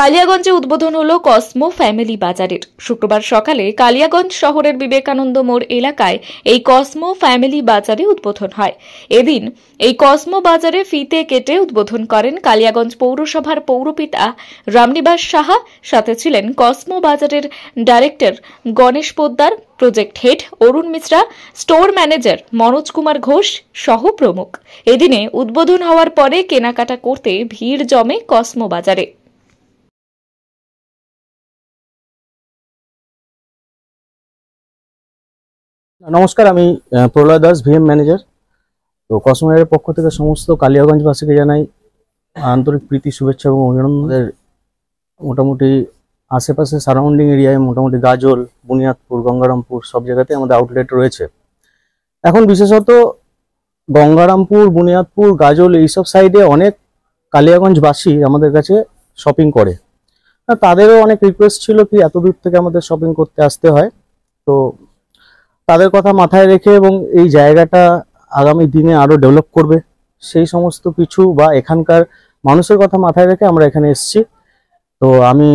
কালিয়াগঞ্জে উদ্বোধন হলো Cosmo family বাজারের। শুক্রবার সকালে কালিয়াগঞ্জ শহরের বিবেকানন্দ মোড় এলাকায় এই কসমো ফ্যামিলি বাজারে উদ্বোধন হয়। এদিন এই কসমো বাজারে ফিতে কেটে উদ্বোধন করেন কালিয়াগঞ্জ পৌরসভার পৌরপিতা রামনিবাস সাহা। সাথে ছিলেন কসমো বাজারের director Ganesh Poddar, project head Arun Mishra, store manager Manoj Kumar Ghosh সহ প্রমুখ। এদিনে উদ্বোধন হওয়ার পরে কেনাকাটা করতে ভিড় জমে কসমো বাজারে। নমস্কার, আমি প্রলয় দাস, ভিএম ম্যানেজার। তো কসমোয়ের পক্ষ থেকে সমস্ত কালিয়াগঞ্জবাসীকে জানাই আন্তরিক প্রীতি, শুভেচ্ছা এবং অভিনন্দন। মোটামুটি আশেপাশে সারাউন্ডিং এরিয়ায় মোটামুটি গাজল, বুনিয়াদপুর, গঙ্গারামপুর সব জায়গাতে আমাদের আউটলেট রয়েছে। এখন বিশেষত গঙ্গারামপুর, বুনিয়াদপুর, গাজল এইসব সাইডে অনেক কালিয়াগঞ্জবাসী আমাদের কাছে শপিং করে। তাদেরও অনেক রিকোয়েস্ট ছিল কি এত দূর থেকে আমাদের শপিং করতে আসতে হয়। তো তাদের কথা মাথায় রেখে এবং এই জায়গাটা আগামী দিনে আরো ডেভেলপ করবে সেই সমস্ত কিছু বা এখানকার মানুষের কথা মাথায় রেখে আমরা এখানে এসেছি। তো আমি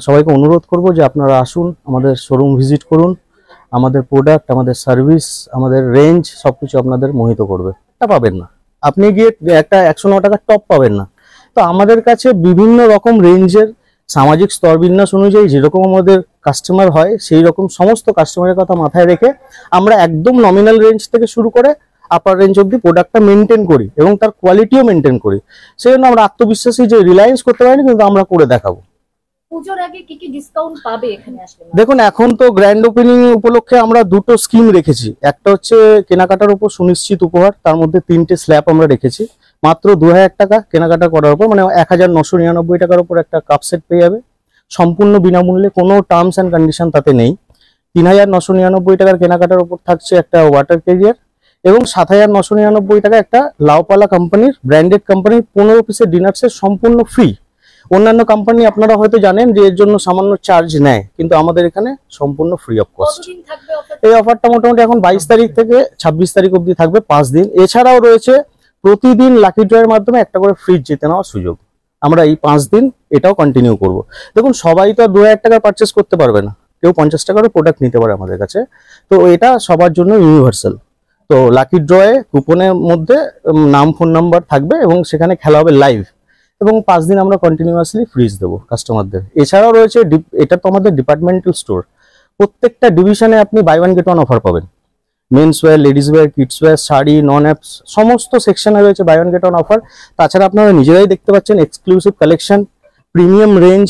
সবাইকে অনুরোধ করব যে আপনারা আসুন, আমাদের শোরুম ভিজিট করুন। আমাদের প্রোডাক্ট, আমাদের সার্ভিস, আমাদের রেঞ্জ সবকিছু আপনাদের মোহিত করবে। এটা পাবেন না, আপনি গিয়ে একটা 109 টাকার টপ পাবেন না। তো আমাদের কাছে বিভিন্ন রকম রেঞ্জের সামাজিক স্তর বিন্যাস অনুযায়ী যেরকম আমাদের কাস্টমার হয় সেই রকম সমস্ত কাস্টমারের কথা মাথায় রেখে আমরা একদম নমিনাল রেঞ্জ থেকে শুরু করে আপার রেঞ্জ অব্দি প্রোডাক্টটা মেনটেন করি এবং তার কোয়ালিটিও মেনটেন করি। সেই জন্য আমরা আত্মবিশ্বাসী যে রিলায়েন্স করতে পারিনি, কিন্তু আমরা করে দেখাবো। পুজোর আগে কি কি ডিসকাউন্ট পাবে এখানে আসলে? দেখুন, এখন তো গ্র্যান্ড ওপেনিং উপলক্ষে আমরা দুটো স্কিম রেখেছি। একটা হচ্ছে কেনাকাটার উপর সুনিশ্চিত উপহার, তার মধ্যে 3টে স্ল্যাব আমরা রেখেছি। মাত্র 2000 টাকা কেনাকাটা করার উপর, মানে 1999 টাকার উপর একটা কাপ সেট পেয়ে যাবে সম্পূর্ণ বিনামূল্যে, কোনো টার্মস অ্যান্ড কন্ডিশন তাতে নেই। 3999 টাকার কেনাকাটার উপর থাকছে একটা ওয়াটার ক্যারিয়ার এবং 7999 টাকা একটা লাউপালা কোম্পানির ব্র্যান্ডেড কোম্পানির 15 পিসের ডিনার সেট সম্পূর্ণ ফ্রি। অন্যান্য কোম্পানি আপনারা হয়তো জানেন যে এর জন্য সামান্য চার্জ নেয়, কিন্তু আমাদের এখানে সম্পূর্ণ ফ্রি অফ কস্ট। এই অফারটা মোটামুটি এখন 22 তারিখ থেকে 26 তারিখ অবধি থাকবে, 5 দিন। এছাড়াও রয়েছে প্রতিদিন লাকি ড্রয়ের মাধ্যমে একটা করে ফ্রিজ জিতে নেওয়ার সুযোগ। আমরা এই 5 দিন এটাও কন্টিনিউ করব। দেখুন, সবাই তো আর 2000 টাকার পারচেস করতে পারবে না, কেউ 50 টাকারও প্রোডাক্ট নিতে পারে আমাদের কাছে। তো এটা সবার জন্য ইউনিভার্সাল। তো লাকি ড্রয়ে কুপনের মধ্যে নাম, ফোন নাম্বার থাকবে এবং সেখানে খেলা হবে লাইভ, এবং 5 দিন আমরা কন্টিনিউয়াসলি ফ্রিজ দেবো কাস্টমারদের। এছাড়াও রয়েছে, এটা তো আমাদের ডিপার্টমেন্টাল স্টোর, প্রত্যেকটা ডিভিশনে আপনি buy one get one offer পাবেন। Men's wear, ladies wear, kids wear, sari, non apps সমস্ত সেকশনে রয়েছে buy one get one offer. তাছাড়া আপনারা নিজেরাই দেখতে পাচ্ছেন এক্সক্লুসিভ কালেকশন, প্রিমিয়াম রেঞ্জ।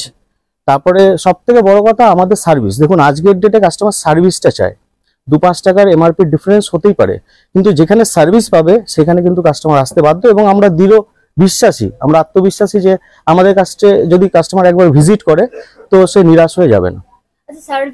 তারপরে সব থেকে বড় কথা আমাদের সার্ভিস। দেখুন, আজকের ডেটে কাস্টমার সার্ভিসটা চায়। 2-5 টাকার এমআরপি ডিফারেন্স হতেই পারে, কিন্তু যেখানে সার্ভিস পাবে সেখানে কিন্তু কাস্টমার আসতে বাধ্য। এবং আমরা দৃঢ় বিশ্বাসী, আমরা আত্মবিশ্বাসী যে আমাদের কাছে যদি কাস্টমার একবার ভিজিট করে তো সে নিরাশ হয়ে যাবে না।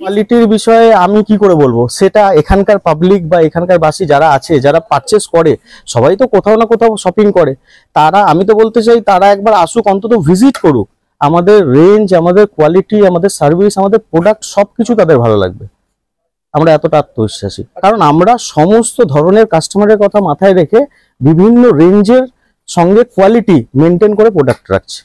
কোয়ালিটির বিষয়ে আমি কি করে বলবো, সেটা এখানকার পাবলিক বা এখানকার বাসী যারা আছে, যারা পারচেস করে, সবাই তো কোথাও না কোথাও শপিং করে। তারা, আমি তো বলতে চাই, তারা একবার আসুক, অন্তত ভিজিট করুক। আমাদের রেঞ্জ, আমাদের কোয়ালিটি, আমাদের সার্ভিস, আমাদের প্রোডাক্ট সবকিছু তাদের ভালো লাগবে। আমরা এতটা আত্মবিশ্বাসী, কারণ আমরা সমস্ত ধরনের কাস্টমারের কথা মাথায় রেখে বিভিন্ন রেঞ্জের সঙ্গে কোয়ালিটি মেনটেন করে প্রোডাক্ট রাখছি।